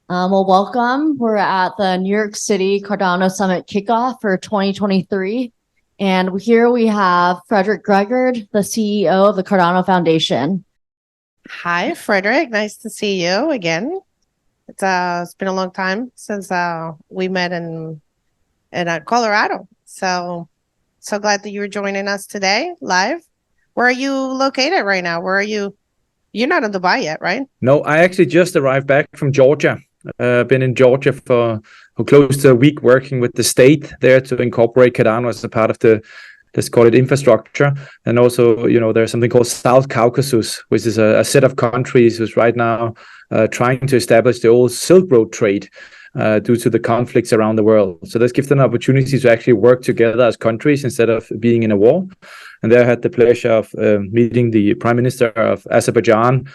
Well, welcome. We're at the New York City Cardano Summit Kickoff for 2023. And here we have Frederik Gregaard, the CEO of the Cardano Foundation. Hi, Frederik. Nice to see you again. It's been a long time since we met in Colorado. So glad that you were joining us today live. Where are you located right now? Where are you? You're not in Dubai yet, right? No, I actually just arrived back from Georgia. Been in Georgia for close to a week working with the state there to incorporate Cardano as a part of the, let's call it, infrastructure. And also, there's something called South Caucasus, which is a set of countries who's right now trying to establish the old Silk Road trade due to the conflicts around the world. So this gives them an opportunity to actually work together as countries instead of being in a war. And there I had the pleasure of meeting the Prime Minister of Azerbaijan,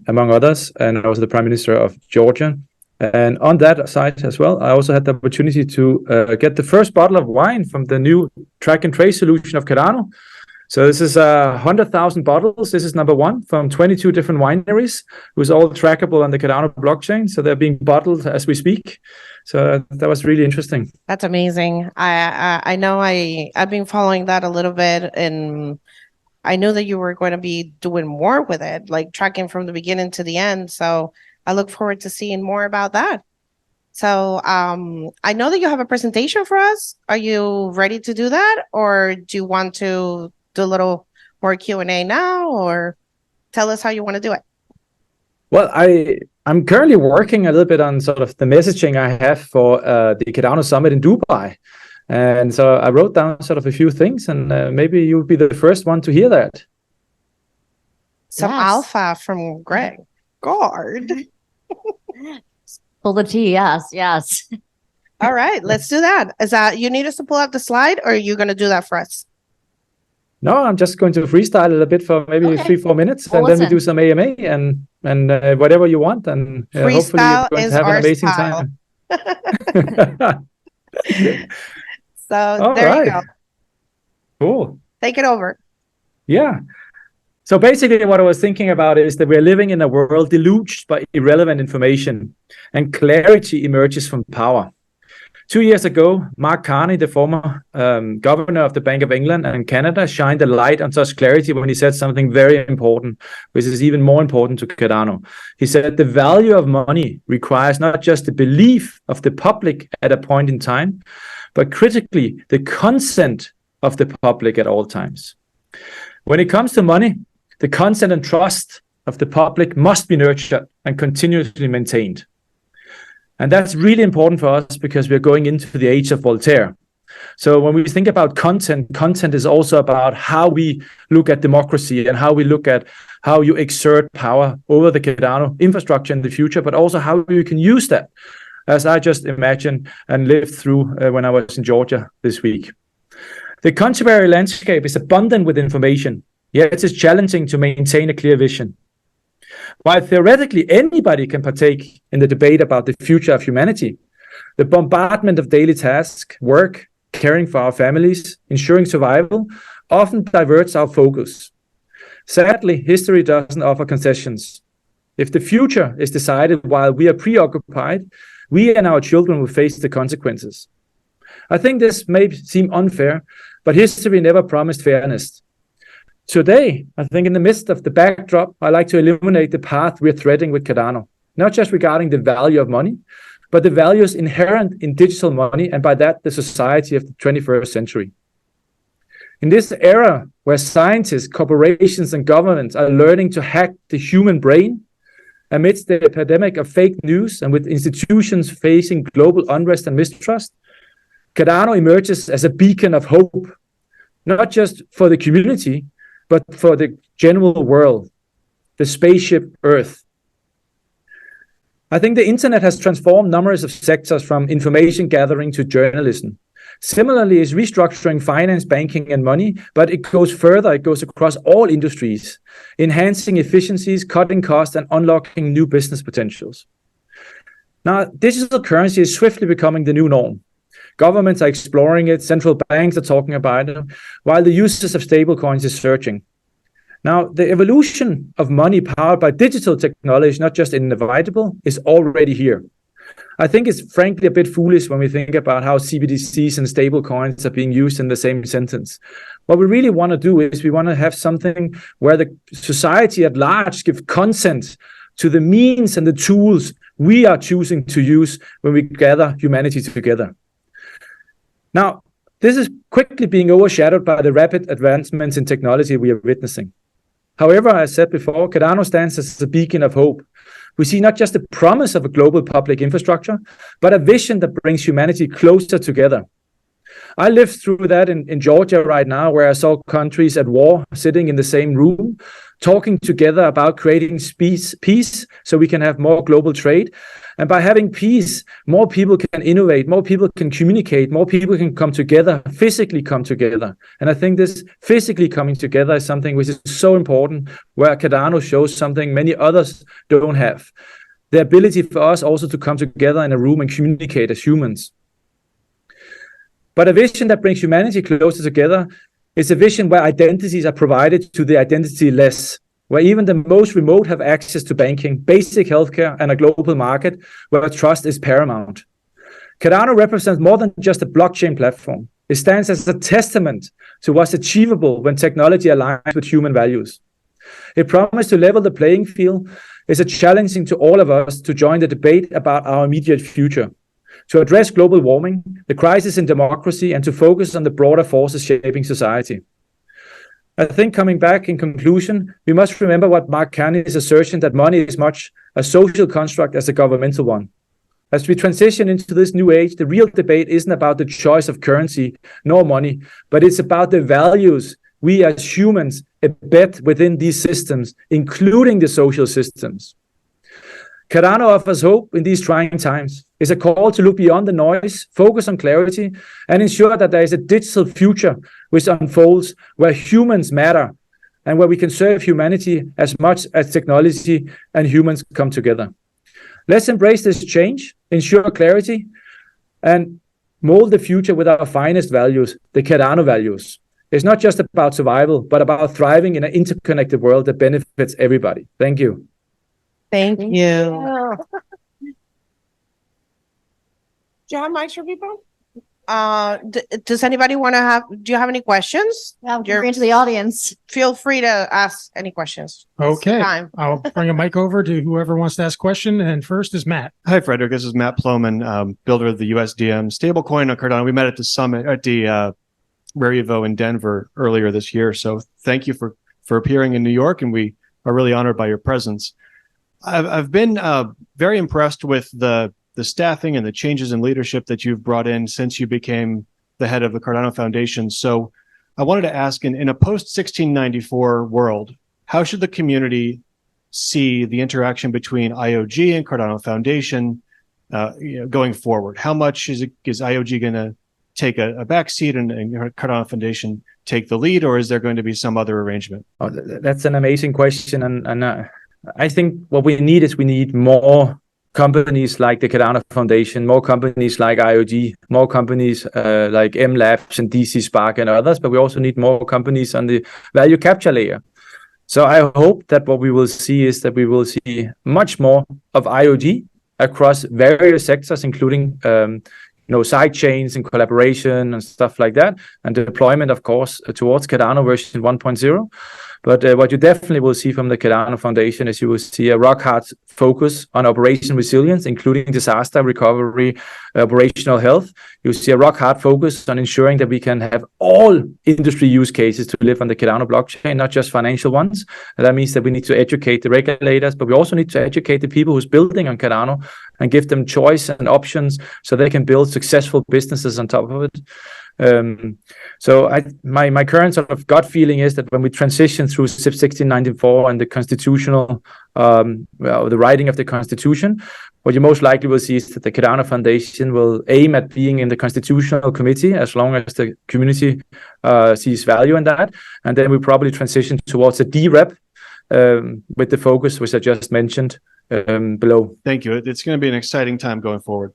among others, and also the Prime Minister of Georgia. And on that side as well, I also had the opportunity to get the first bottle of wine from the new track and trace solution of Cardano. So this is 100,000 bottles. This is number one from 22 different wineries, who's all trackable on the Cardano blockchain. So they're being bottled as we speak. So that was really interesting. That's amazing. I know I've been following that a little bit, and I knew that you were going to be doing more with it, like tracking from the beginning to the end. So I look forward to seeing more about that. So I know that you have a presentation for us. Are you ready to do that? Or do you want to do a little more Q&A now, or tell us how you want to do it? Well, I'm currently working a little bit on sort of the messaging I have for the Cardano Summit in Dubai. And so I wrote down sort of a few things, and maybe you'll be the first one to hear that. Some alpha from Gregaard. Pull the tea, yes. All right, let's do that. Is that you need us to pull out the slide, or are you going to do that for us? No, I'm just going to freestyle a little bit for maybe 3-4 minutes, and then we do some AMA and whatever you want, and hopefully you're going to have an amazing time. So there you go. Cool. Take it over. Yeah. So basically what I was thinking about is that we're living in a world deluged by irrelevant information, and clarity emerges from power. 2 years ago, Mark Carney, the former governor of the Bank of England and Canada, shined a light on such clarity when he said something very important, which is even more important to Cardano. He said the value of money requires not just the belief of the public at a point in time, but critically the consent of the public at all times. When it comes to money, the consent and trust of the public must be nurtured and continuously maintained. And that's really important for us because we're going into the age of Voltaire. So when we think about content is also about how we look at democracy and how we look at how you exert power over the Cardano infrastructure in the future, but also how you can use that, as I just imagined and lived through when I was in Georgia this week. The contemporary landscape is abundant with information, yet it is challenging to maintain a clear vision. While theoretically anybody can partake in the debate about the future of humanity, the bombardment of daily tasks, work, caring for our families, ensuring survival, often diverts our focus. Sadly, history doesn't offer concessions. If the future is decided while we are preoccupied, we and our children will face the consequences. I think this may seem unfair, but history never promised fairness. Today, I think in the midst of the backdrop, I like to illuminate the path we're treading with Cardano, not just regarding the value of money, but the values inherent in digital money, and by that, the society of the 21st century. In this era where scientists, corporations, and governments are learning to hack the human brain, amidst the epidemic of fake news and with institutions facing global unrest and mistrust, Cardano emerges as a beacon of hope, not just for the community, but for the general world, the spaceship Earth. I think the internet has transformed numerous of sectors from information gathering to journalism. Similarly, it's restructuring finance, banking, and money, but it goes further. It goes across all industries, enhancing efficiencies, cutting costs, and unlocking new business potentials. Now, digital currency is swiftly becoming the new norm. Governments are exploring it, central banks are talking about it, while the usage of stablecoins is surging. Now, the evolution of money powered by digital technology, not just inevitable, is already here. I think it's frankly a bit foolish when we think about how CBDCs and stable coins are being used in the same sentence. What we really want to do is we want to have something where the society at large gives consent to the means and the tools we are choosing to use when we gather humanity together. Now, this is quickly being overshadowed by the rapid advancements in technology we are witnessing. However, as I said before, Cardano stands as a beacon of hope. We see not just the promise of a global public infrastructure, but a vision that brings humanity closer together. I lived through that in Georgia right now, where I saw countries at war sitting in the same room, talking together about creating peace so we can have more global trade. And by having peace, more people can innovate, more people can communicate, more people can come together, physically come together. And I think this physically coming together is something which is so important, where Cardano shows something many others don't have. The ability for us also to come together in a room and communicate as humans. But a vision that brings humanity closer together is a vision where identities are provided to the identity-less, where even the most remote have access to banking, basic healthcare, and a global market where trust is paramount. Cardano represents more than just a blockchain platform. It stands as a testament to what's achievable when technology aligns with human values. It promises to level the playing field. It's a challenging to all of us to join the debate about our immediate future, to address global warming, the crisis in democracy, and to focus on the broader forces shaping society. I think coming back in conclusion, we must remember what Mark Carney's assertion that money is much a social construct as a governmental one. As we transition into this new age, the real debate isn't about the choice of currency nor money, but it's about the values we as humans embed within these systems, including the social systems. Cardano offers hope in these trying times. It's a call to look beyond the noise, focus on clarity, and ensure that there is a digital future which unfolds where humans matter and where we can serve humanity as much as technology and humans come together. Let's embrace this change, ensure clarity, and mold the future with our finest values, the Cardano values. It's not just about survival, but about thriving in an interconnected world that benefits everybody. Thank you. Thank you. Do you have mics for people? Does anybody want to do you have any questions? Yeah, we'll bring it to the audience. Feel free to ask any questions. Okay. I'll bring a mic over to whoever wants to ask a question. And first is Matt. Hi, Frederik. This is Matt Ploman, builder of the USDM stablecoin on Cardano. We met at the summit at the Rare Evo in Denver earlier this year. So thank you for appearing in New York, and we are really honored by your presence. I've been very impressed with the staffing and the changes in leadership that you've brought in since you became the head of the Cardano Foundation. So I wanted to ask, in a post-1694 world, how should the community see the interaction between IOG and Cardano Foundation going forward? How much is IOG going to take a backseat and Cardano Foundation take the lead, or is there going to be some other arrangement? Oh, that's an amazing question. And I think what we need more companies like the Cardano Foundation, more companies like IOG, more companies like M Labs and DC Spark and others, but we also need more companies on the value capture layer. So I hope that what we will see is that we will see much more of IOG across various sectors, including side chains and collaboration and stuff like that, and deployment, of course, towards Cardano version 1.0. But what you definitely will see from the Cardano Foundation is you will see a rock-hard focus on operation resilience, including disaster recovery, operational health. You'll see a rock-hard focus on ensuring that we can have all industry use cases to live on the Cardano blockchain, not just financial ones. And that means that we need to educate the regulators, but we also need to educate the people who's building on Cardano and give them choice and options so they can build successful businesses on top of it. So my current sort of gut feeling is that when we transition through 1694 and the constitutional, the writing of the constitution, what you most likely will see is that the Cardano Foundation will aim at being in the constitutional committee as long as the community sees value in that, and then we probably transition towards a D-Rep with the focus which I just mentioned below. Thank you. It's going to be an exciting time going forward.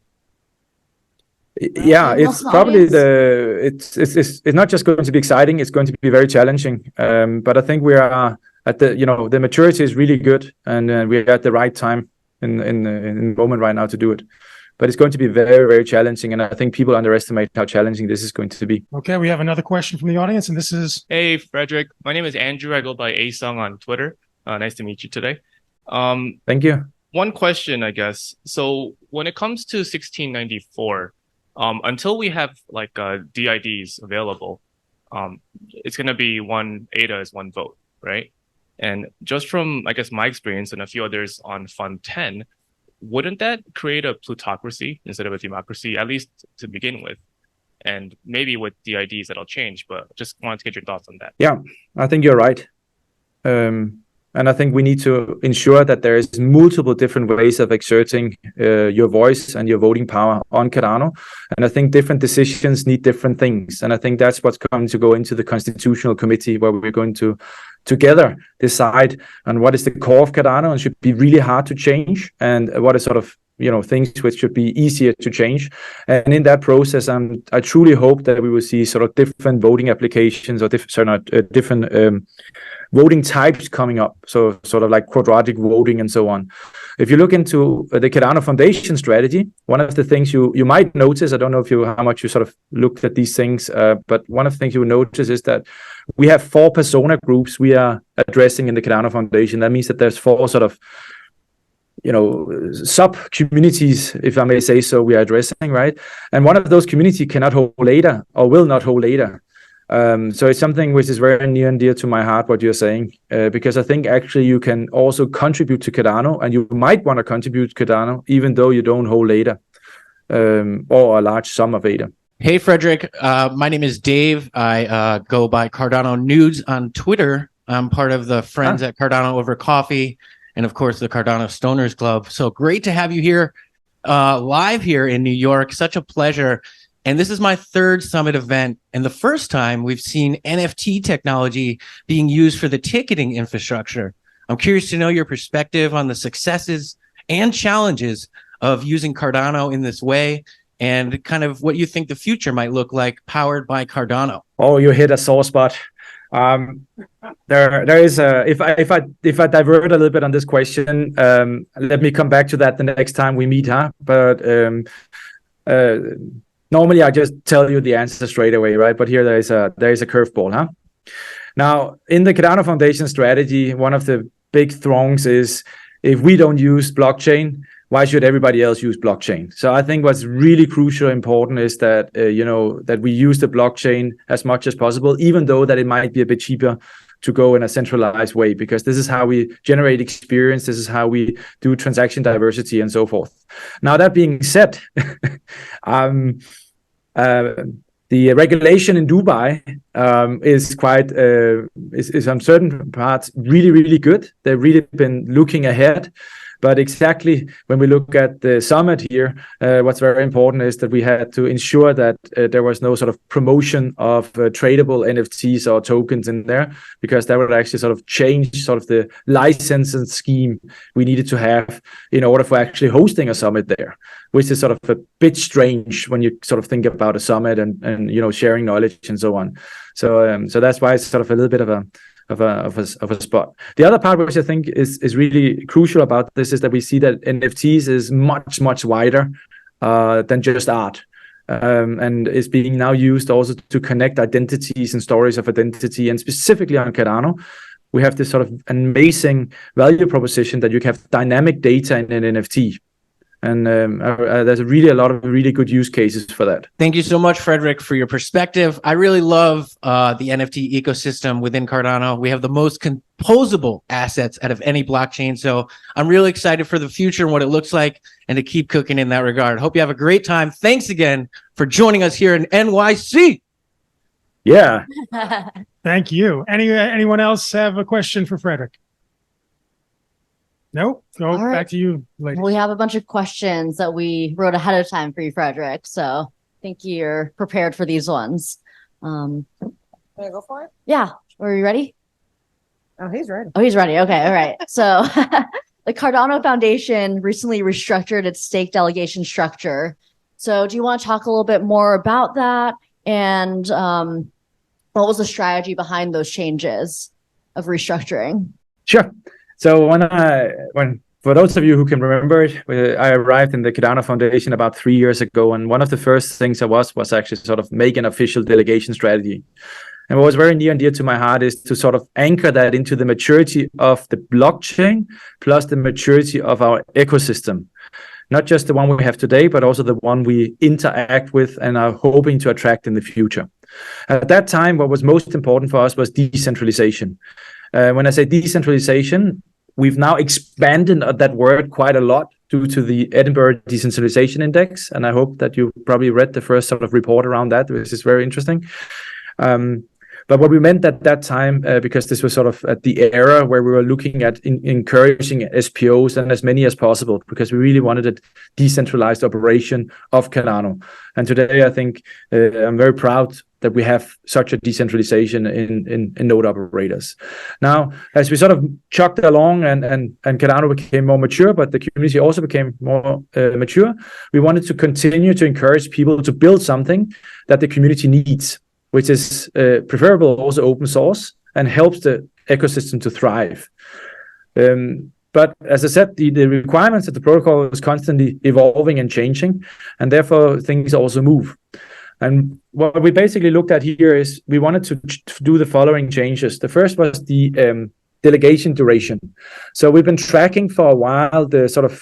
Yeah, it's probably it's not just going to be exciting, it's going to be very challenging. But I think we are at the maturity is really good, and we're at the right time in the moment right now to do it. But it's going to be very, very challenging, and I think people underestimate how challenging this is going to be. Okay, we have another question from the audience, and this is... Hey, Frederik. My name is Andrew. I go by Asung on Twitter. Nice to meet you today. Thank you. One question, I guess. So when it comes to 1694, until we have like DIDs available, it's going to be one ADA is one vote, right? And just from, I guess, my experience and a few others on Fund 10, wouldn't that create a plutocracy instead of a democracy, at least to begin with? And maybe with DIDs that'll change, but just wanted to get your thoughts on that. Yeah, I think you're right. And I think we need to ensure that there is multiple different ways of exerting your voice and your voting power on Cardano. And I think different decisions need different things. And I think that's what's going to go into the Constitutional Committee, where we're going to together decide on what is the core of Cardano and should be really hard to change, and what is sort of things which should be easier to change. And in that process, I truly hope that we will see sort of different voting applications or different voting types coming up. So sort of like quadratic voting and so on. If you look into the Cardano Foundation strategy, one of the things you might notice, I don't know how much you sort of looked at these things, but one of the things you will notice is that we have 4 persona groups we are addressing in the Cardano Foundation. That means that there's 4 sort of sub-communities, if I may say so, we are addressing, right? And one of those communities cannot hold ADA or will not hold ADA. So it's something which is very near and dear to my heart, what you're saying, because I think actually you can also contribute to Cardano, and you might want to contribute to Cardano even though you don't hold ADA or a large sum of ADA. Hey, Frederik. My name is Dave. I go by Cardano Nudes on Twitter. I'm part of the Friends at Cardano Over Coffee, and of course the Cardano Stoners Club. So great to have you here live here in New York. Such a pleasure. And this is my 3rd summit event, and the first time we've seen NFT technology being used for the ticketing infrastructure. I'm curious to know your perspective on the successes and challenges of using Cardano in this way, and kind of what you think the future might look like powered by Cardano. Oh, you hit a sore spot. There is if I divert a little bit on this question, let me come back to that the next time we meet, huh? But normally I just tell you the answer straight away, right? But here there is a curveball, huh? Now, in the Cardano Foundation strategy, one of the big throngs is, if we don't use blockchain, why should everybody else use blockchain? So I think what's really crucial, important is that that we use the blockchain as much as possible, even though that it might be a bit cheaper to go in a centralized way, because this is how we generate experience. This is how we do transaction diversity and so forth. Now, that being said, the regulation in Dubai is quite is on certain parts really, really good. They've really been looking ahead. But exactly when we look at the summit here, what's very important is that we had to ensure that there was no sort of promotion of tradable NFTs or tokens in there, because that would actually sort of change sort of the licensing scheme we needed to have in order for actually hosting a summit there, which is sort of a bit strange when you sort of think about a summit and sharing knowledge and so on. So that's why it's sort of a little bit of a spot. The other part which I think is really crucial about this is that we see that NFTs is much wider than just art, and is being now used also to connect identities and stories of identity. And specifically on Cardano, we have this sort of amazing value proposition that you can have dynamic data in an NFT. And there's a lot of really good use cases for that. Thank you so much, Frederik, for your perspective. I really love the NFT ecosystem within Cardano. We have the most composable assets out of any blockchain. So I'm really excited for the future and what it looks like, and to keep cooking in that regard. Hope you have a great time. Thanks again for joining us here in NYC. Yeah. Thank you. Anyone else have a question for Frederik? No? Go All right. Back to you, ladies. We have a bunch of questions that we wrote ahead of time for you, Frederik. So I think you're prepared for these ones. Can I go for it? Yeah. Are you ready? Oh, he's ready. Oh, he's ready. Okay. All right. So the Cardano Foundation recently restructured its stake delegation structure. So do you want to talk a little bit more about that? And what was the strategy behind those changes? of restructuring? Sure. So when for those of you who can remember it, I arrived in the Cardano Foundation about 3 years ago, and one of the first things I was actually sort of make an official delegation strategy. And what was very near and dear to my heart is to sort of anchor that into the maturity of the blockchain plus the maturity of our ecosystem. Not just the one we have today, but also the one we interact with and are hoping to attract in the future. At that time, what was most important for us was decentralization. When I say decentralization, we've now expanded that word quite a lot due to the Edinburgh Decentralization Index. And I hope that you probably read the first sort of report around that, which is very interesting. But what we meant at that time, because this was sort of at the era where we were looking at encouraging SPOs and as many as possible, because we really wanted a decentralized operation of Cardano. And today, I think I'm very proud that we have such a decentralization in node operators. Now, as we sort of chugged along and Cardano became more mature, but the community also became more mature, we wanted to continue to encourage people to build something that the community needs, which is preferable also open source and helps the ecosystem to thrive. But as I said, the requirements of the protocol is constantly evolving and changing, and therefore things also move. And what we basically looked at here is we wanted to do the following changes. The first was the delegation duration. So we've been tracking for a while the sort of,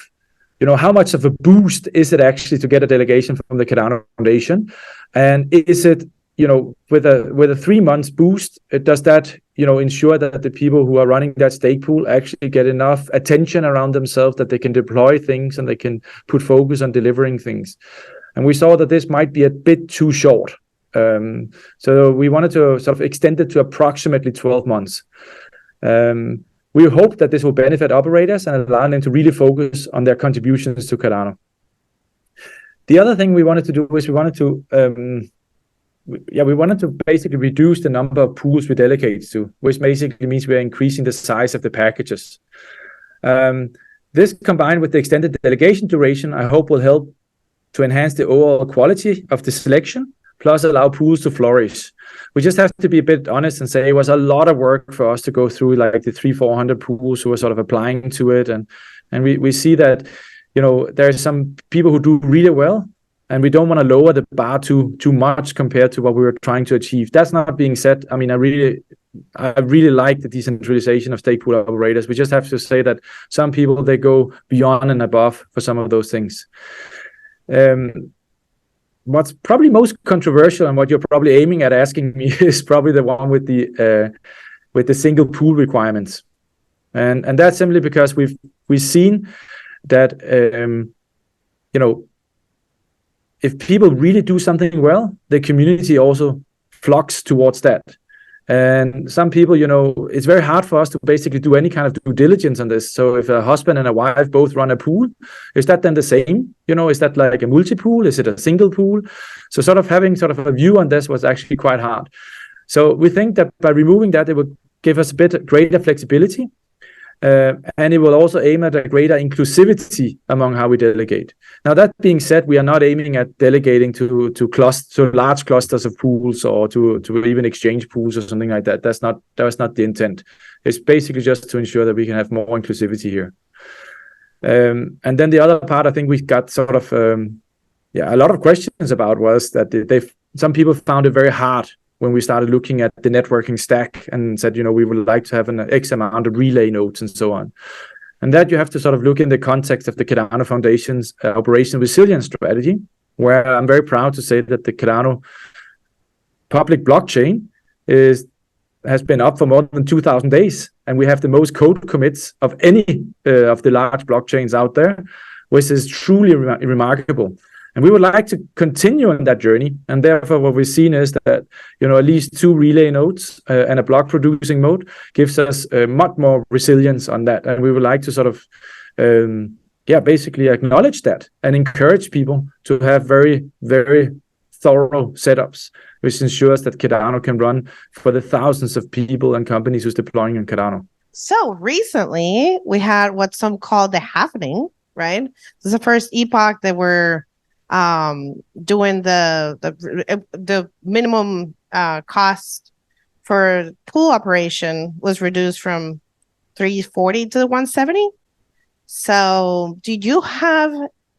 how much of a boost is it actually to get a delegation from the Cardano Foundation? And is it, with a 3 months boost, does that, ensure that the people who are running that stake pool actually get enough attention around themselves that they can deploy things and they can put focus on delivering things? And we saw that this might be a bit too short. So we wanted to sort of extend it to approximately 12 months. We hope that this will benefit operators and allow them to really focus on their contributions to Cardano. The other thing we wanted to do is we wanted to basically reduce the number of pools we delegate to, which basically means we're increasing the size of the packages. This combined with the extended delegation duration, I hope will help to enhance the overall quality of the selection, plus allow pools to flourish. We just have to be a bit honest and say it was a lot of work for us to go through like the 300-400 pools who are sort of applying to it. And we see that, there's some people who do really well, and we don't want to lower the bar too much compared to what we were trying to achieve. That's not being said. I mean, I really like the decentralization of stake pool operators. We just have to say that some people, they go beyond and above for some of those things. What's probably most controversial and what you're probably aiming at asking me is probably the one with the single pool requirements, and that's simply because we've seen that if people really do something well, the community also flocks towards that. And some people, it's very hard for us to basically do any kind of due diligence on this. So if a husband and a wife both run a pool, is that then the same? Is that like a multi-pool? Is it a single pool? So sort of having sort of a view on this was actually quite hard. So we think that by removing that, it would give us a bit greater flexibility. And it will also aim at a greater inclusivity among how we delegate. Now, that being said, we are not aiming at delegating to large clusters of pools or to even exchange pools or something like that. That was not the intent. It's basically just to ensure that we can have more inclusivity here. And then the other part I think we got sort of a lot of questions about was that some people found it very hard when we started looking at the networking stack and said, we would like to have an X amount of relay nodes and so on. And that you have to sort of look in the context of the Cardano Foundation's operation resilience strategy, where I'm very proud to say that the Cardano public blockchain has been up for more than 2,000 days. And we have the most code commits of any of the large blockchains out there, which is truly remarkable. And we would like to continue on that journey. And therefore, what we've seen is that, at least 2 relay nodes and a block producing mode gives us much more resilience on that. And we would like to sort of, basically acknowledge that and encourage people to have very, very thorough setups, which ensures that Cardano can run for the thousands of people and companies who's deploying on Cardano. So recently, we had what some call the halving, right? This is the first epoch that we're doing the minimum cost for pool operation was reduced from 340 to 170. So do you have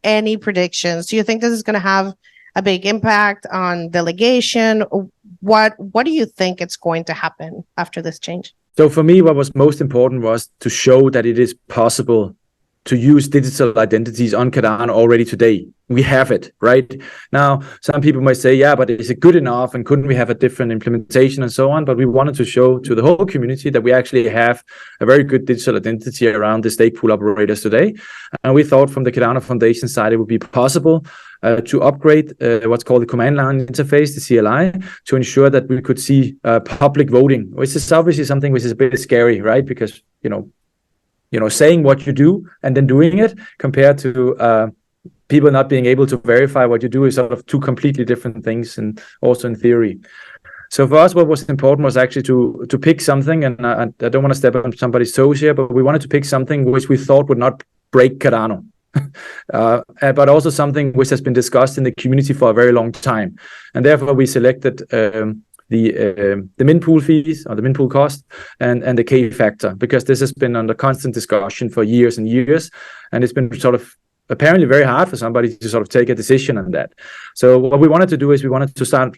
any predictions? Do you think this is going to have a big impact on delegation? What do you think it's going to happen after this change? So for me, what was most important was to show that it is possible to use digital identities on Cardano already today. We have it right now. Some people might say, yeah, but is it good enough? And couldn't we have a different implementation and so on? But we wanted to show to the whole community that we actually have a very good digital identity around the stake pool operators today. And we thought from the Cardano Foundation side, it would be possible to upgrade what's called the command line interface, the CLI, to ensure that we could see public voting, which is obviously something which is a bit scary, right? Because, saying what you do and then doing it compared to people not being able to verify what you do is sort of two completely different things, and also in theory. So for us, what was important was actually to pick something, and I don't want to step on somebody's toes here, but we wanted to pick something which we thought would not break Cardano, but also something which has been discussed in the community for a very long time. And therefore we selected the min pool fees, or the min pool cost, and the K factor, because this has been under constant discussion for years and years, and it's been sort of apparently very hard for somebody to sort of take a decision on that. So what we wanted to do is we wanted to start,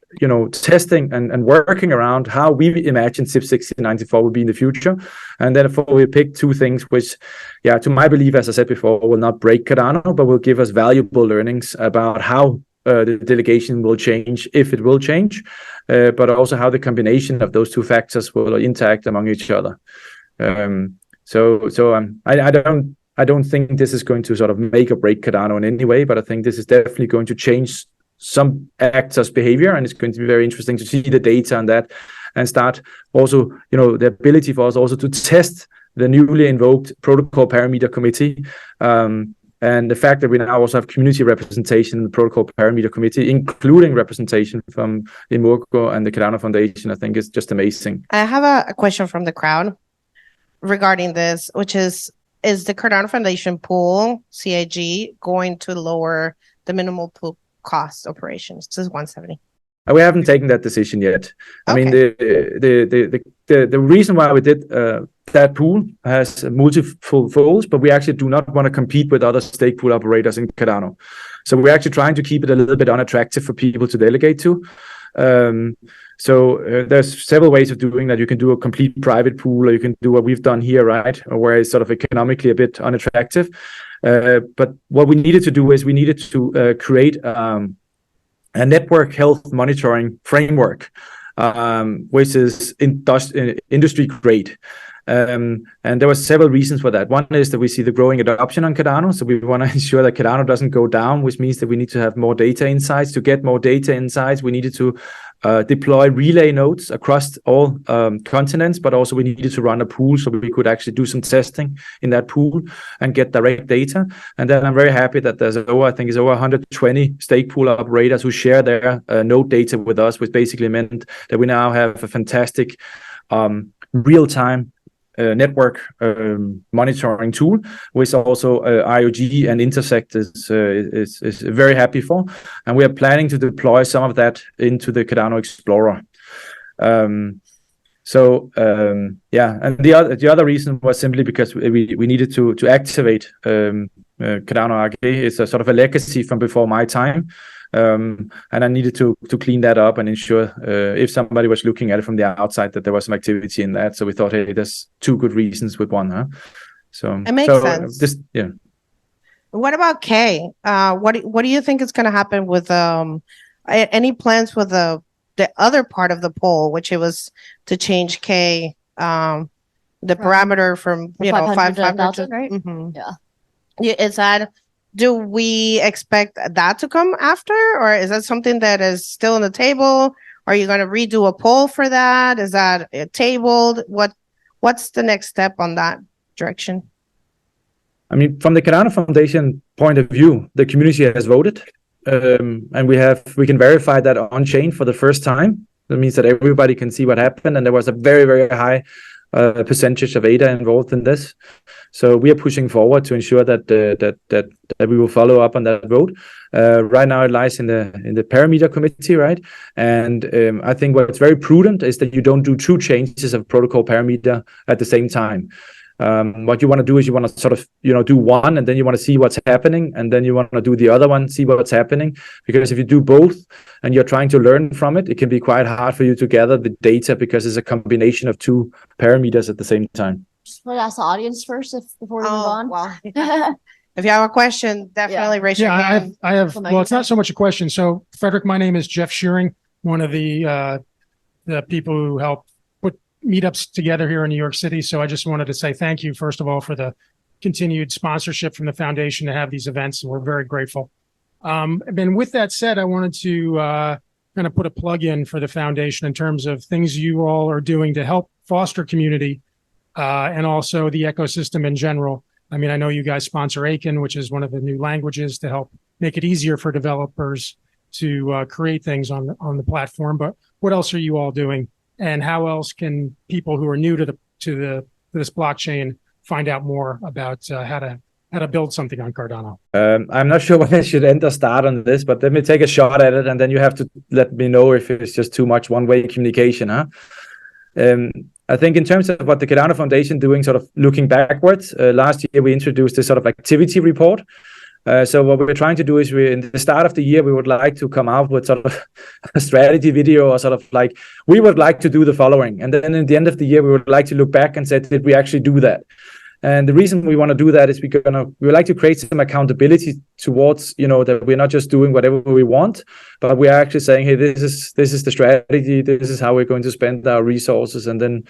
testing and working around how we imagine SIP 1694 would be in the future. And therefore we picked two things which, to my belief, as I said before, will not break Cardano, but will give us valuable learnings about how the delegation will change, if it will change, but also how the combination of those two factors will interact among each other. I don't think this is going to sort of make or break Cardano in any way, but I think this is definitely going to change some actors' behavior, and it's going to be very interesting to see the data on that and start also, the ability for us also to test the newly invoked protocol parameter committee. And the fact that we now also have community representation in the protocol parameter committee, including representation from Imurgo and the Cardano Foundation, I think is just amazing. I have a question from the crowd regarding this, which is the Cardano Foundation pool, CIG, going to lower the minimal pool cost operations to 170? We haven't taken that decision yet. I mean, the reason why we did that pool has multiple folds, but we actually do not want to compete with other stake pool operators in Cardano. So we're actually trying to keep it a little bit unattractive for people to delegate to. So there's several ways of doing that. You can do a complete private pool, or you can do what we've done here, right? Where it's sort of economically a bit unattractive. But what we needed to do is we needed to create a network health monitoring framework, which is industry grade. And there were several reasons for that. One is that we see the growing adoption on Cardano. So we want to ensure that Cardano doesn't go down, which means that we need to have more data insights. To get more data insights, we needed to deploy relay nodes across all continents, but also we needed to run a pool so we could actually do some testing in that pool and get direct data. And then I'm very happy that there's over 120 stake pool operators who share their node data with us, which basically meant that we now have a fantastic real-time network monitoring tool, which also IOG and Intersect is very happy for, and we are planning to deploy some of that into the Cardano Explorer. And the other reason was simply because we needed to activate Cardano AG. It's a sort of a legacy from before my time. And I needed to clean that up and ensure if somebody was looking at it from the outside that there was some activity in that. So we thought, hey, there's two good reasons with one, huh? So it makes sense. What about K? What do you think is going to happen with any plans with the other part of the poll, which it was to change K, the parameter from 500 to 1,000, right? Mm-hmm. Yeah. Is that? Do we expect that to come after, or is that something that is still on the table? Are you going to redo a poll for that? Is that tabled? What's the next step on that direction? I mean, from the Cardano Foundation point of view, the community has voted, and we can verify that on chain for the first time. That means that everybody can see what happened, and there was a very, very high percentage of ADA involved in this. So we are pushing forward to ensure that we will follow up on that road. Right now it lies in the parameter committee, right? And I think what's very prudent is that you don't do two changes of protocol parameter at the same time. What you want to do is you want to sort of, do one, and then you want to see what's happening, and then you want to do the other one, see what's happening. Because if you do both and you're trying to learn from it, it can be quite hard for you to gather the data because it's a combination of two parameters at the same time. Just want to ask the audience first before we move on. Well, if you have a question, definitely raise your hand. I have, well, it's not so much a question. So, Frederik, my name is Jeff Shearing, one of the people who helped put meetups together here in New York City. So I just wanted to say thank you, first of all, for the continued sponsorship from the foundation to have these events. We're very grateful. And with that said, I wanted to kind of put a plug in for the foundation in terms of things you all are doing to help foster community and also the ecosystem in general. I mean, I know you guys sponsor Aiken, which is one of the new languages to help make it easier for developers to create things on the platform. But what else are you all doing, and how else can people who are new to this blockchain find out more about how to build something on Cardano? I'm not sure when I should end or start on this, but let me take a shot at it, and then you have to let me know if it's just too much one-way communication, huh? I think in terms of what the Cardano Foundation doing, sort of looking backwards, last year we introduced this sort of activity report. So what we're trying to do is in the start of the year, we would like to come out with sort of a strategy video, or sort of like, we would like to do the following. And then at the end of the year, we would like to look back and say, did we actually do that? And the reason we want to do that is we would like to create some accountability towards, that we're not just doing whatever we want, but we are actually saying, hey, this is the strategy, this is how we're going to spend our resources. And then,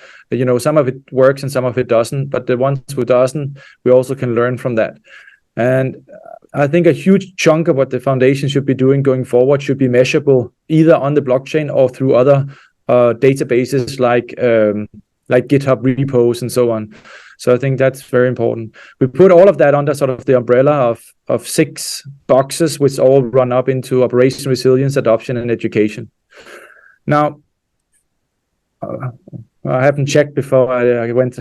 some of it works and some of it doesn't, but the ones who doesn't, we also can learn from that. And I think a huge chunk of what the foundation should be doing going forward should be measurable either on the blockchain or through other databases like GitHub repos and so on. So I think that's very important. We put all of that under sort of the umbrella of 6 boxes, which all run up into operation resilience, adoption, and education. Now, I haven't checked before I went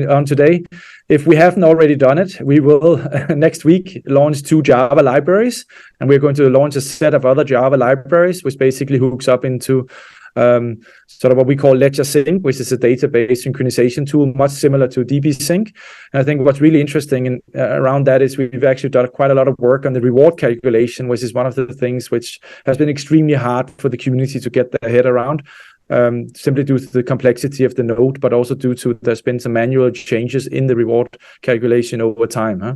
on today. If we haven't already done it, we will next week launch 2 Java libraries, and we're going to launch a set of other Java libraries, which basically hooks up into sort of what we call Ledger Sync, which is a database synchronization tool, much similar to DB Sync. And I think what's really interesting around that is we've actually done quite a lot of work on the reward calculation, which is one of the things which has been extremely hard for the community to get their head around. Simply due to the complexity of the node, but also due to there's been some manual changes in the reward calculation over time. Huh?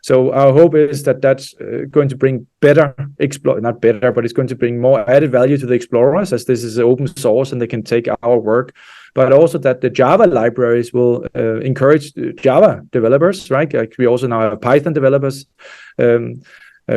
So our hope is that that's going to bring not better, but it's going to bring more added value to the explorers, as this is open source and they can take our work. But also that the Java libraries will encourage Java developers, right? Like we also now have Python developers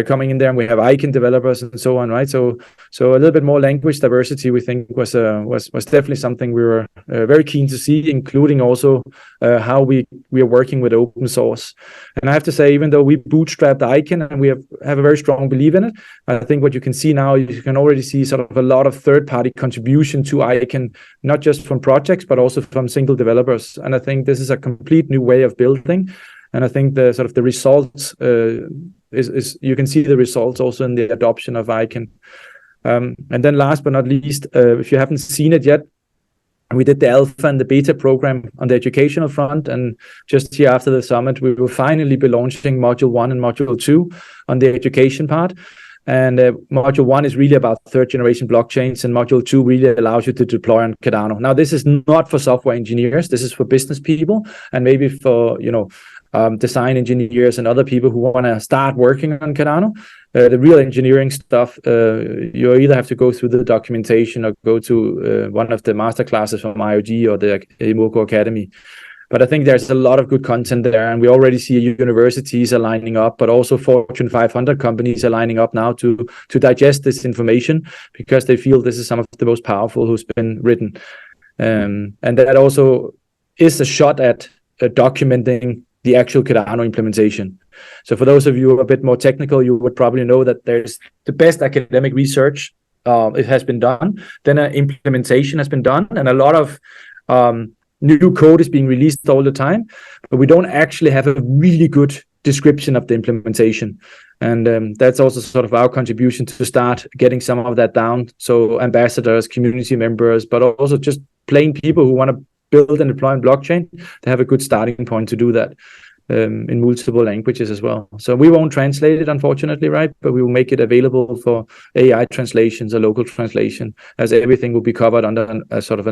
coming in there, and we have Icon developers and so on, right? So a little bit more language diversity, we think, was definitely something we were very keen to see, including also how we are working with open source. And I have to say, even though we bootstrapped Icon and we have a very strong belief in it, I think what you can see now, you can already see sort of a lot of third-party contribution to Icon, not just from projects, but also from single developers. And I think this is a complete new way of building. And I think the sort of the results is you can see the results also in the adoption of Icon. And then last but not least, if you haven't seen it yet, we did the alpha and the beta program on the educational front, and just here after the summit, we will finally be launching module 1 and module 2 on the education part. And module 1 is really about 3rd generation blockchains, and module 2 really allows you to deploy on Cardano. Now, this is not for software engineers. This is for business people, and maybe for, design engineers and other people who want to start working on Cardano. The real engineering stuff, you either have to go through the documentation or go to one of the master classes from IOG or the Emoco Academy. But I think there's a lot of good content there, and we already see universities are lining up, but also Fortune 500 companies are lining up now to digest this information, because they feel this is some of the most powerful who's been written. And that also is a shot at documenting the actual Cardano implementation. So for those of you who are a bit more technical, you would probably know that there's the best academic research, it has been done, then an implementation has been done, and a lot of new code is being released all the time, but we don't actually have a really good description of the implementation. And that's also sort of our contribution to start getting some of that down. So ambassadors, community members, but also just plain people who want to build and deploy on blockchain, they have a good starting point to do that in multiple languages as well. So we won't translate it, unfortunately, right? But we will make it available for AI translations or local translation, as everything will be covered under a sort of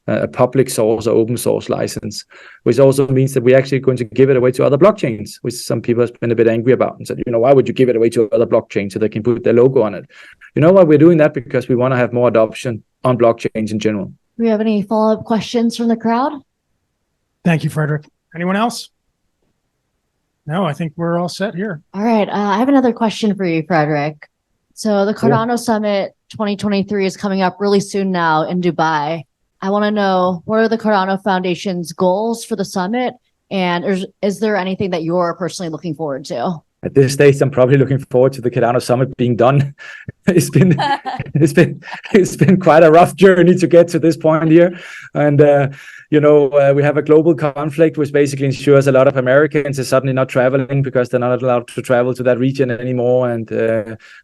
a public source or open source license, which also means that we're actually going to give it away to other blockchains, which some people have been a bit angry about and said, why would you give it away to other blockchains so they can put their logo on it? You know what? We're doing that because we want to have more adoption on blockchains in general. Do we have any follow-up questions from the crowd? Thank you, Frederik. Anyone else? No, I think we're all set here. All right. I have another question for you, Frederik. So the Cardano Summit 2023 is coming up really soon now in Dubai. I want to know, what are the Cardano Foundation's goals for the summit? And is there anything that you're personally looking forward to? At this stage, I'm probably looking forward to the Cardano Summit being done. It's been quite a rough journey to get to this point here, and we have a global conflict which basically ensures a lot of Americans are suddenly not traveling because they're not allowed to travel to that region anymore, and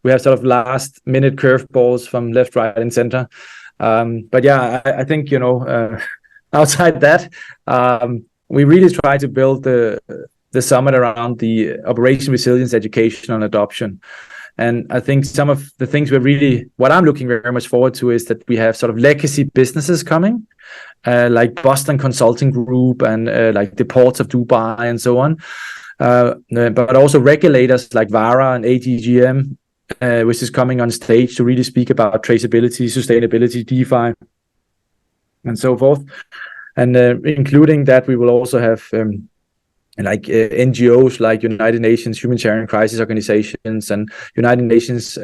we have sort of last-minute curveballs from left, right, and center. But yeah, I think outside that, we really try to build the summit around the operation resilience, education, and adoption. And I think some of the things what I'm looking very much forward to is that we have sort of legacy businesses coming, like Boston Consulting Group and like the ports of Dubai and so on. But also regulators like VARA and ADGM, which is coming on stage to really speak about traceability, sustainability, DeFi, and so forth. And including that, we will also have NGOs like United Nations Humanitarian Crisis Organizations and United Nations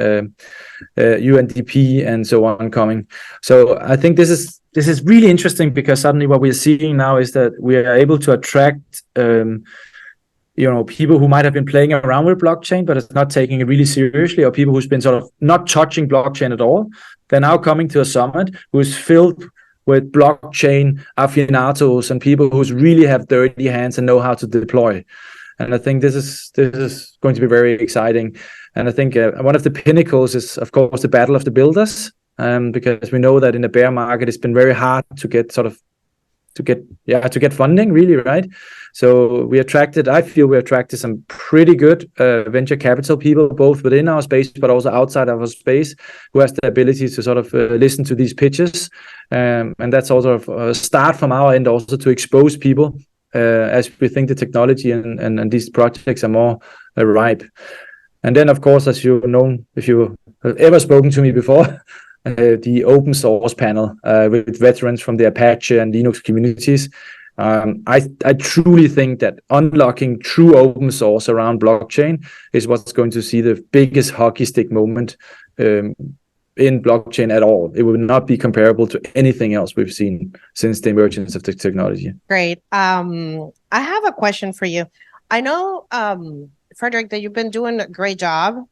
UNDP and so on coming. So I think this is really interesting because suddenly what we're seeing now is that we are able to attract people who might have been playing around with blockchain but is not taking it really seriously, or people who's been sort of not touching blockchain at all. They're now coming to a summit who is filled with blockchain aficionados and people who really have dirty hands and know how to deploy. And I think this is going to be very exciting. And I think one of the pinnacles is, of course, the battle of the builders, because we know that in the bear market, it's been very hard to get funding, really, right? So I feel we attracted some pretty good venture capital people, both within our space, but also outside of our space, who has the ability to sort of listen to these pitches. And that's also a start from our end also to expose people as we think the technology and these projects are more ripe. And then, of course, as you know, if you have ever spoken to me before, the open source panel with veterans from the Apache and Linux communities. I truly think that unlocking true open source around blockchain is what's going to see the biggest hockey stick moment in blockchain at all. It will not be comparable to anything else we've seen since the emergence of the technology. Great. I have a question for you. I know, Frederik, that you've been doing a great job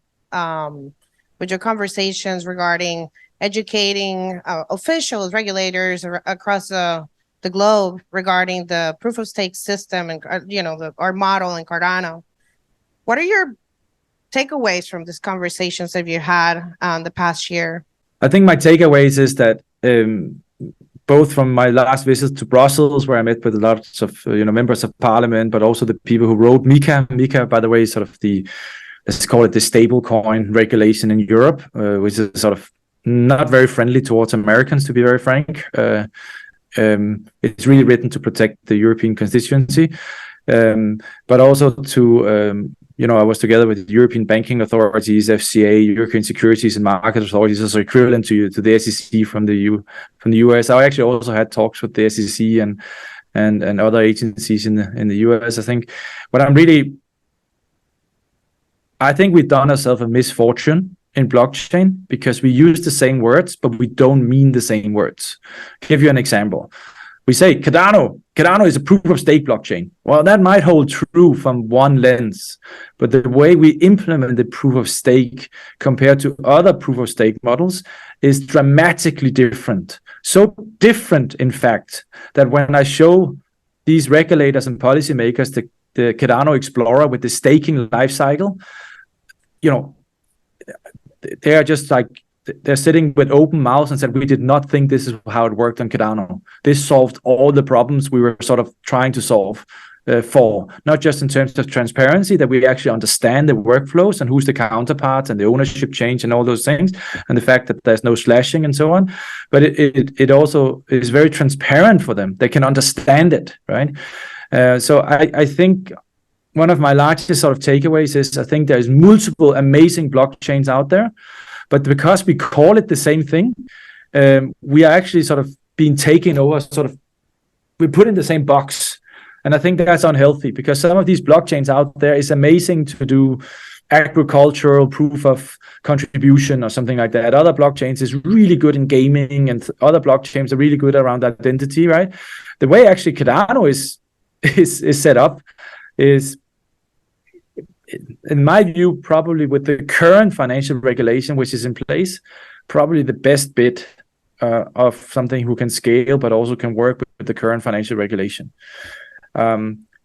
with your conversations regarding educating officials, regulators across the globe regarding the proof of stake system and our model in Cardano. What are your takeaways from these conversations that you had the past year? I think my takeaways is that both from my last visit to Brussels, where I met with lots of members of parliament, but also the people who wrote MiCA. MiCA, by the way, is sort of let's call it the stable coin regulation in Europe, which is sort of not very friendly towards Americans, to be very frank. It's really written to protect the European constituency, but also to, I was together with European banking authorities, FCA, European Securities and Market Authorities, also equivalent to the SEC from the US. I actually also had talks with the SEC and other agencies in the US. I think we've done ourselves a misfortune in blockchain because we use the same words, but we don't mean the same words. I'll give you an example. we say Cardano is a proof of stake blockchain. Well, that might hold true from one lens, but the way we implement the proof of stake compared to other proof of stake models is dramatically different. So different, in fact, that when I show these regulators and policymakers the Cardano Explorer with the staking life cycle, they are just like, they're sitting with open mouths and said, we did not think this is how it worked on Cardano. This solved all the problems we were sort of trying to solve for, not just in terms of transparency, that we actually understand the workflows and who's the counterparts and the ownership change and all those things, and the fact that there's no slashing and so on. But it also is very transparent for them. They can understand it, right? So I think one of my largest sort of takeaways is I think there's multiple amazing blockchains out there, but because we call it the same thing, we are actually sort of being taken over, we put in the same box. And I think that's unhealthy, because some of these blockchains out there is amazing to do agricultural proof of contribution or something like that. Other blockchains is really good in gaming, and other blockchains are really good around identity, right? The way actually Cardano is set up is, in my view, probably with the current financial regulation which is in place, probably the best bit of something who can scale but also can work with the current financial regulation.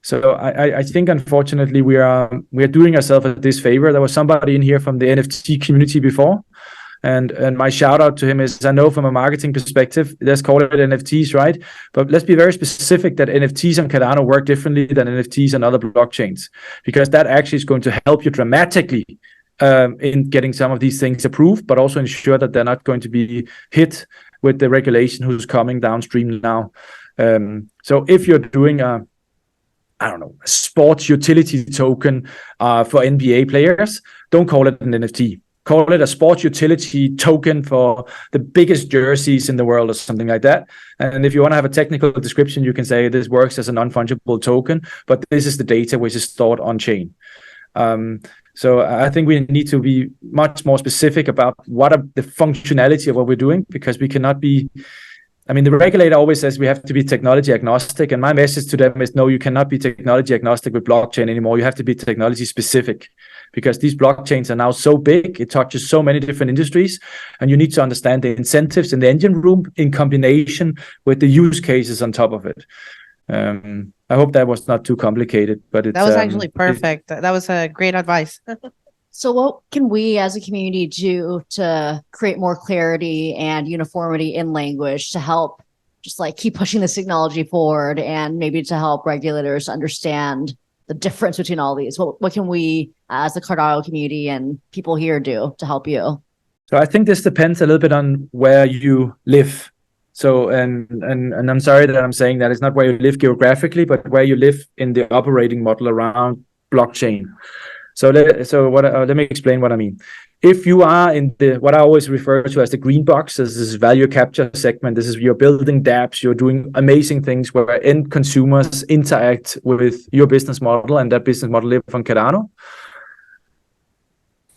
So I think, unfortunately, we are doing ourselves a disfavor. There was somebody in here from the NFT community before, and my shout out to him is, I know from a marketing perspective, let's call it NFTs, right? But let's be very specific that NFTs on Cardano work differently than NFTs on other blockchains, because that actually is going to help you dramatically in getting some of these things approved, but also ensure that they're not going to be hit with the regulation who's coming downstream now. So if you're doing a sports utility token for NBA players, don't call it an NFT. Call it a sports utility token for the biggest jerseys in the world or something like that. And if you want to have a technical description, you can say this works as a non-fungible token, but this is the data which is stored on chain. So I think we need to be much more specific about what are the functionality of what we're doing, because we cannot be, the regulator always says we have to be technology agnostic, and my message to them is, no, you cannot be technology agnostic with blockchain anymore. You have to be technology specific, because these blockchains are now so big, it touches so many different industries, and you need to understand the incentives in the engine room in combination with the use cases on top of it. I hope that was not too complicated, but that was actually perfect. That was a great advice. So what can we as a community do to create more clarity and uniformity in language to help just like keep pushing this technology forward, and maybe to help regulators understand the difference between all these? What can we as the Cardano community and people here do to help you? So I think this depends a little bit on where you live. So, and I'm sorry that I'm saying that it's not where you live geographically, but where you live in the operating model around blockchain. So let me explain what I mean. If you are in the, what I always refer to as the green box, this is value capture segment. This is, you're building dApps, you're doing amazing things where end consumers interact with your business model, and that business model live on Cardano.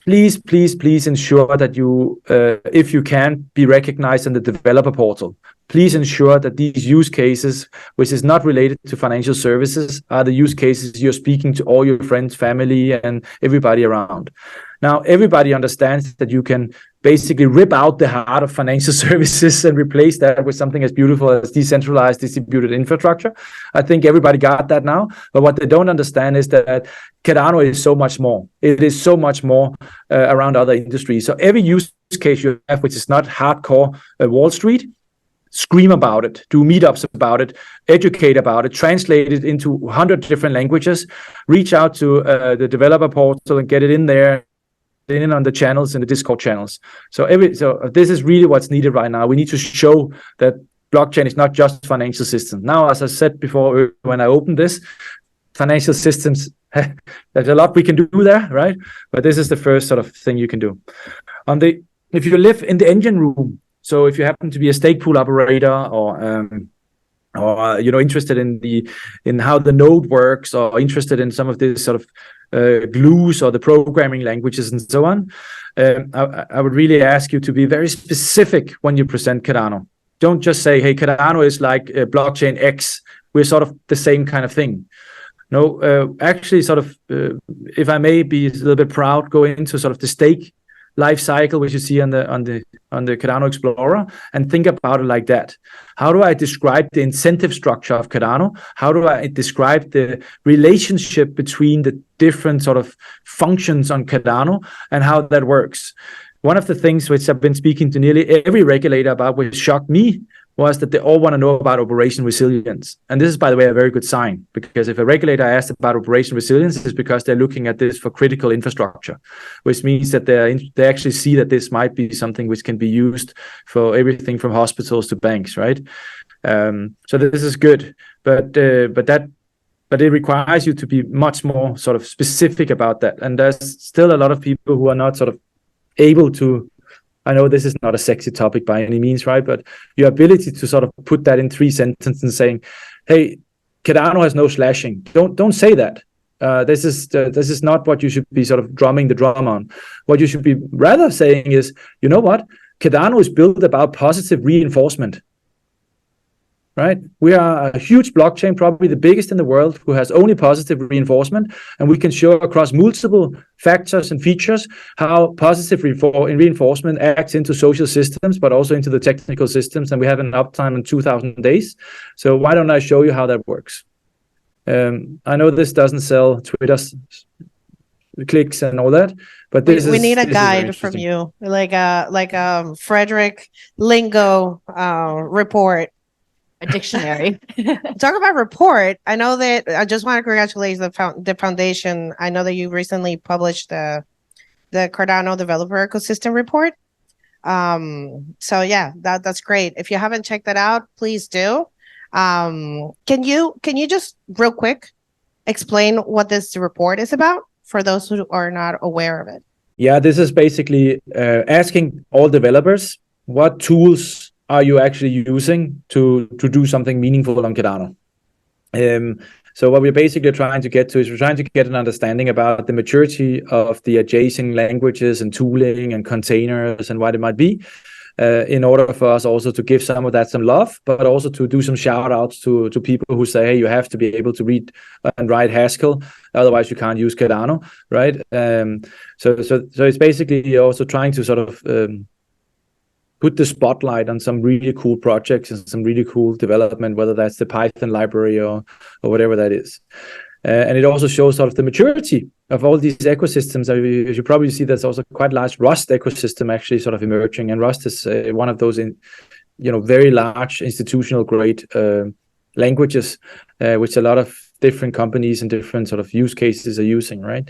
Please ensure that you, if you can, be recognized in the developer portal. Please ensure that these use cases, which is not related to financial services, are the use cases you're speaking to all your friends, family, and everybody around. Now, everybody understands that you can basically rip out the heart of financial services and replace that with something as beautiful as decentralized distributed infrastructure. I think everybody got that now. But what they don't understand is that Cardano is so much more. It is so much more around other industries. So every use case you have, which is not hardcore Wall Street, scream about it, do meetups about it, educate about it, translate it into 100 different languages, reach out to the developer portal and get it in there, in on the channels and the Discord channels. So this is really what's needed right now. We need to show that blockchain is not just financial systems. Now, as I said before, when I opened this, financial systems, there's a lot we can do there, right? But this is the first sort of thing you can do. If you live in the engine room, so if you happen to be a stake pool operator or interested in how the node works, or interested in some of this sort of glues or the programming languages and so on, I would really ask you to be very specific when you present Cardano. don't just say, hey, Cardano is like blockchain X. We're sort of the same kind of thing. No, actually, sort of, if I may be a little bit proud, go into sort of the stake life cycle, which you see on the Cardano Explorer, and think about it like that. How do I describe the incentive structure of Cardano? How do I describe the relationship between the different sort of functions on Cardano and how that works? One of the things which I've been speaking to nearly every regulator about, which shocked me, was that they all want to know about operation resilience. And this is, by the way, a very good sign, because if a regulator asks about operation resilience, it's because they're looking at this for critical infrastructure, which means that they actually see that this might be something which can be used for everything from hospitals to banks, right? So this is good, but it requires you to be much more sort of specific about that. And there's still a lot of people who are not sort of able to. I know this is not a sexy topic by any means, right? But your ability to sort of put that in 3 sentences and saying, "Hey, Cardano has no slashing." Don't say that. This is not what you should be sort of drumming the drum on. What you should be rather saying is, you know what? Cardano is built about positive reinforcement. Right? We are a huge blockchain, probably the biggest in the world, who has only positive reinforcement, and we can show across multiple factors and features how positive reinforcement acts into social systems, but also into the technical systems, and we have an uptime in 2,000 days. So why don't I show you how that works? I know this doesn't sell Twitter clicks and all that, but we need a guide from you, like a Frederik lingo report. A dictionary. Talk about report. I know that I just want to congratulate the foundation. I know that you recently published the Cardano Developer Ecosystem Report. So yeah, that's great. If you haven't checked that out, please do. Can you just real quick explain what this report is about for those who are not aware of it? Yeah, this is basically asking all developers what tools are you actually using to do something meaningful on Cardano. So what we're basically trying to get to is we're trying to get an understanding about the maturity of the adjacent languages and tooling and containers and what it might be, in order for us also to give some of that some love, but also to do some shout outs to people who say, hey, you have to be able to read and write Haskell, otherwise you can't use Cardano, right? So it's basically also trying to sort of put the spotlight on some really cool projects and some really cool development, whether that's the Python library or whatever that is. And it also shows sort of the maturity of all these ecosystems. As you probably see, there's also quite large Rust ecosystem actually sort of emerging. And Rust is one of those, very large institutional grade languages, which a lot of different companies and different sort of use cases are using, right?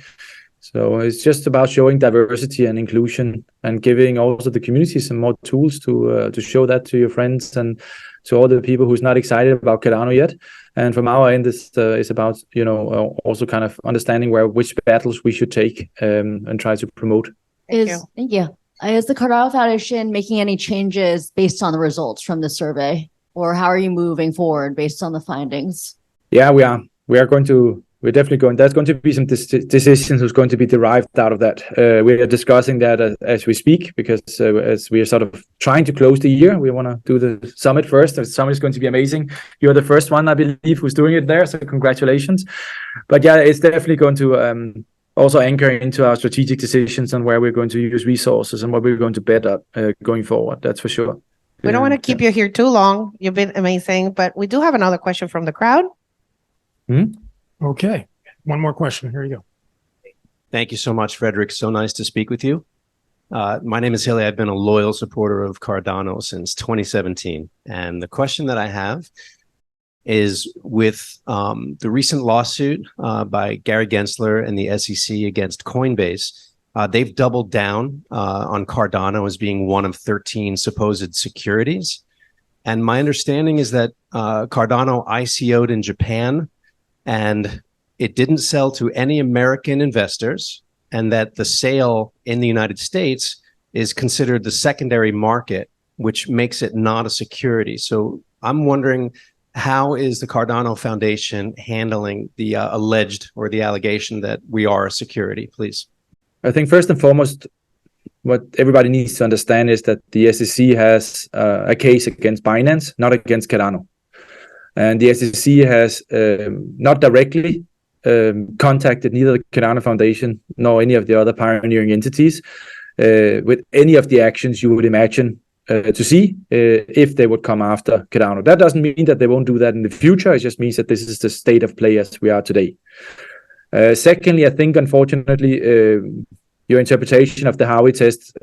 So it's just about showing diversity and inclusion and giving also the community some more tools to show that to your friends and to all the people who's not excited about Cardano yet. And from our end, this is about, also kind of understanding which battles we should take and try to promote. Thank you. Is the Cardano Foundation making any changes based on the results from the survey? Or how are you moving forward based on the findings? Yeah, we are. We're definitely going. There's going to be some decisions who's going to be derived out of that. We are discussing that as we speak, because as we are sort of trying to close the year, we want to do the summit first. The summit is going to be amazing. You're the first one, I believe, who's doing it there. So congratulations. But yeah, it's definitely going to also anchor into our strategic decisions on where we're going to use resources and what we're going to bet up going forward. That's for sure. We don't want to keep you here too long. You've been amazing, but we do have another question from the crowd. Okay. One more question. Here you go. Thank you so much, Frederik. So nice to speak with you. My name is Hilly. I've been a loyal supporter of Cardano since 2017. And the question that I have is with the recent lawsuit by Gary Gensler and the SEC against Coinbase. They've doubled down on Cardano as being one of 13 supposed securities. And my understanding is that Cardano ICO'd in Japan, and it didn't sell to any American investors, and that the sale in the United States is considered the secondary market, which makes it not a security. So I'm wondering, how is the Cardano Foundation handling the alleged or the allegation that we are a security, please? I think first and foremost, what everybody needs to understand is that the SEC has a case against Binance, not against Cardano. And the SEC has not directly contacted neither the Cardano Foundation nor any of the other pioneering entities with any of the actions you would imagine to see if they would come after Cardano. That doesn't mean that they won't do that in the future. It just means that this is the state of play as we are today. Secondly, I think, unfortunately, your interpretation of the Howey test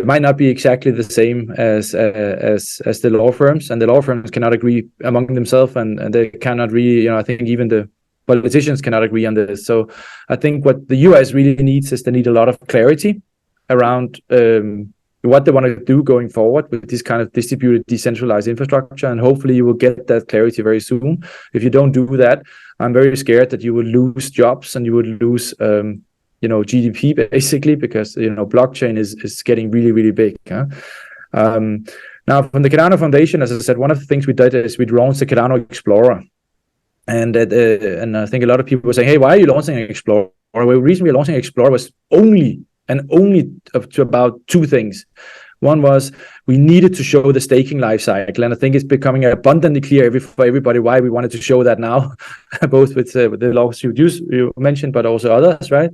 might not be exactly the same as the law firms, and the law firms cannot agree among themselves, and they cannot really, I think even the politicians cannot agree on this. So I think what the US really needs is they need a lot of clarity around what they want to do going forward with this kind of distributed, decentralized infrastructure, and hopefully you will get that clarity very soon. If you don't do that, I'm very scared that you will lose jobs and you would lose GDP basically, because blockchain is getting really, really big. Now, from the Cardano Foundation, as I said, one of the things we did is we launched the Cardano Explorer, and I think a lot of people were saying, "Hey, why are you launching an Explorer?" Well, the reason we're launching Explorer was only up to about two things. One was we needed to show the staking life cycle, and I think it's becoming abundantly clear for everybody why we wanted to show that now, both with the lawsuit you mentioned, but also others, right?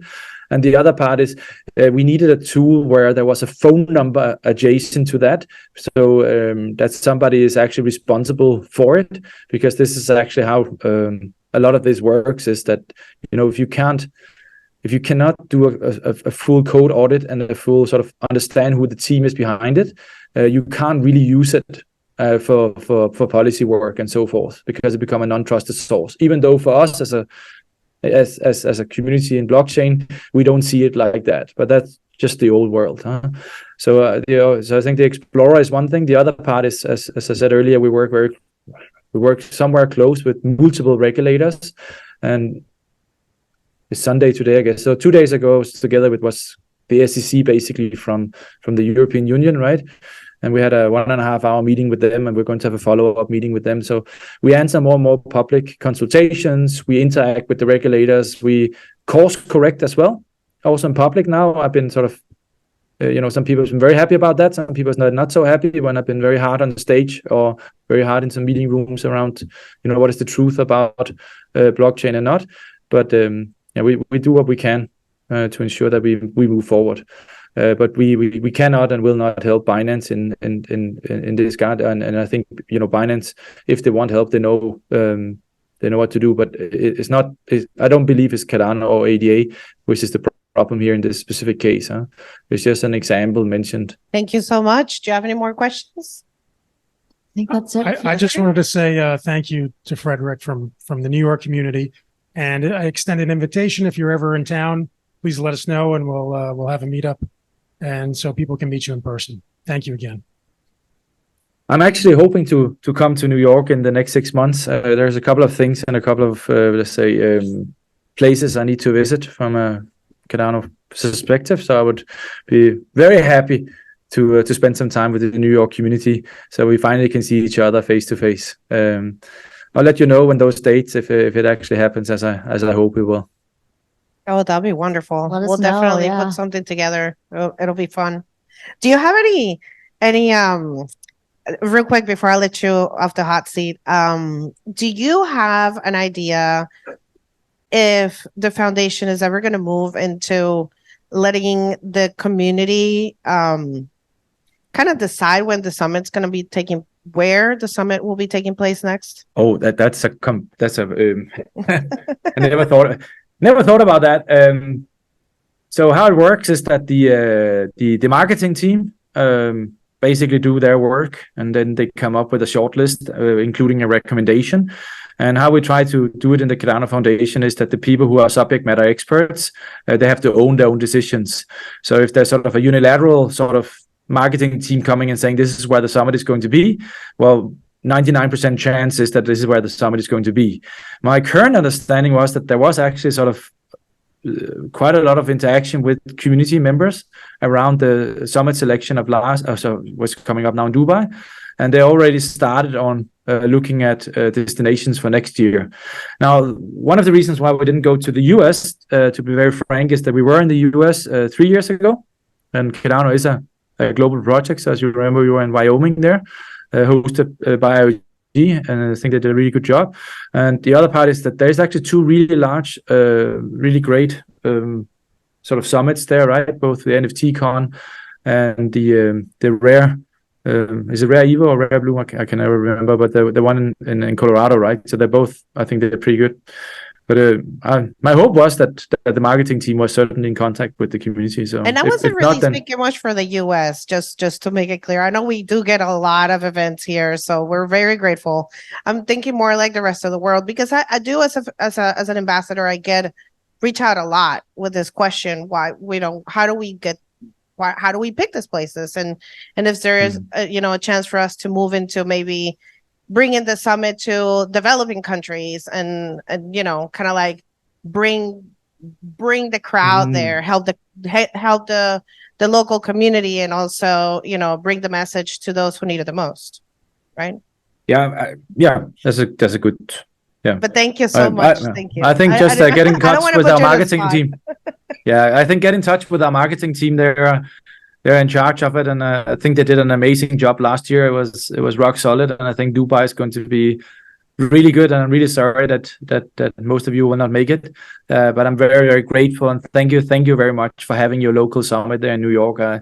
And the other part is we needed a tool where there was a phone number adjacent to that, so that somebody is actually responsible for it, because this is actually how a lot of this works, is that if you cannot do a full code audit and a full sort of understand who the team is behind it, you can't really use it for policy work and so forth, because it becomes a non-trusted source. Even though for us as a community in blockchain, we don't see it like that, but that's just the old world. So so I think the Explorer is one thing. The other part is, as I said earlier, we work somewhere close with multiple regulators, and it's Sunday today, I guess. So 2 days ago, I was together with the SEC, basically from the European Union, right? And we had a 1.5 hour meeting with them, and we're going to have a follow-up meeting with them. So we answer more and more public consultations. We interact with the regulators. We course correct as well, also in public now. I've been sort of, some people have been very happy about that. Some people are not so happy when I've been very hard on stage or very hard in some meeting rooms around, what is the truth about blockchain and not. But we do what we can to ensure that we move forward. But we cannot and will not help Binance in this regard. And I think Binance, if they want help, they know what to do. But it's not. I don't believe it's Cardano or ADA, which is the problem here in this specific case. It's just an example mentioned. Thank you so much. Do you have any more questions? I think that's it. I just wanted to say thank you to Frederik from the New York community, and I extend an invitation. If you're ever in town, please let us know, and we'll have a meetup, and so people can meet you in person. Thank you again. I'm actually hoping to come to New York in the next 6 months. There's a couple of things and a couple of places I need to visit from a Cardano perspective. So I would be very happy to spend some time with the New York community, so we finally can see each other face to face. I'll let you know when those dates, if it actually happens as I hope it will. Oh, that'll be wonderful. We'll definitely put something together. It'll be fun. Do you have any real quick before I let you off the hot seat? Do you have an idea if the foundation is ever going to move into letting the community kind of decide when the summit's going to be where the summit will be taking place next? Oh, that's a I never thought about that. So how it works is that the marketing team basically do their work, and then they come up with a short list, including a recommendation. And how we try to do it in the Cardano Foundation is that the people who are subject matter experts, they have to own their own decisions. So if there's sort of a unilateral sort of marketing team coming and saying this is where the summit is going to be, well, 99% chance is that this is where the summit is going to be. My current understanding was that there was actually sort of quite a lot of interaction with community members around the summit selection of what's coming up now in Dubai, and they already started on looking at destinations for next year. Now, one of the reasons why we didn't go to the US, to be very frank, is that we were in the US 3 years ago, and Cardano is a global project. So as you remember, we were in Wyoming there, hosted by IoT, and I think they did a really good job. And the other part is that there's actually two really large, really great sort of summits there, right? Both the NFT Con and the Rare. Is it Rare Evo or Rare Bloom? I can never remember, but the one in Colorado, right? So they're both, I think they're pretty good. But my hope was that the marketing team was certainly in contact with the community. So, and I wasn't really speaking much for the US, just to make it clear. I know we do get a lot of events here, so we're very grateful. I'm thinking more like the rest of the world, because I do as an ambassador, I reach out a lot with this question: why how do we pick these places, and if there is a chance for us to move into maybe bringing the summit to developing countries, and kind of like bring the crowd there, help the local community, and also bring the message to those who need it the most, right? Yeah, that's a good. Yeah, but thank you so much. Thank you. I think just get in touch with our marketing team. Yeah, I think get in touch with our marketing team. They're in charge of it, and I think they did an amazing job last year. It was rock solid, and I think Dubai is going to be really good. And I'm really sorry that most of you will not make it, but I'm very, very grateful, and thank you very much for having your local summit there in New York.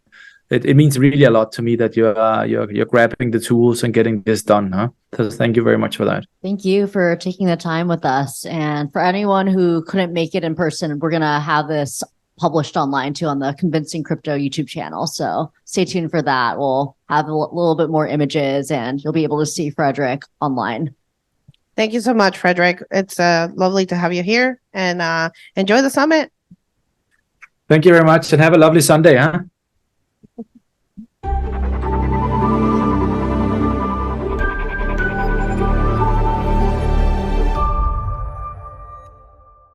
It means really a lot to me that you're grabbing the tools and getting this done. So thank you very much for that. Thank you for taking the time with us, and for anyone who couldn't make it in person, we're gonna have this published online too on the Convincing Crypto YouTube channel. So stay tuned for that. We'll have a little bit more images, and you'll be able to see Frederik online. Thank you so much, Frederik. It's lovely to have you here, and enjoy the summit. Thank you very much, and have a lovely Sunday.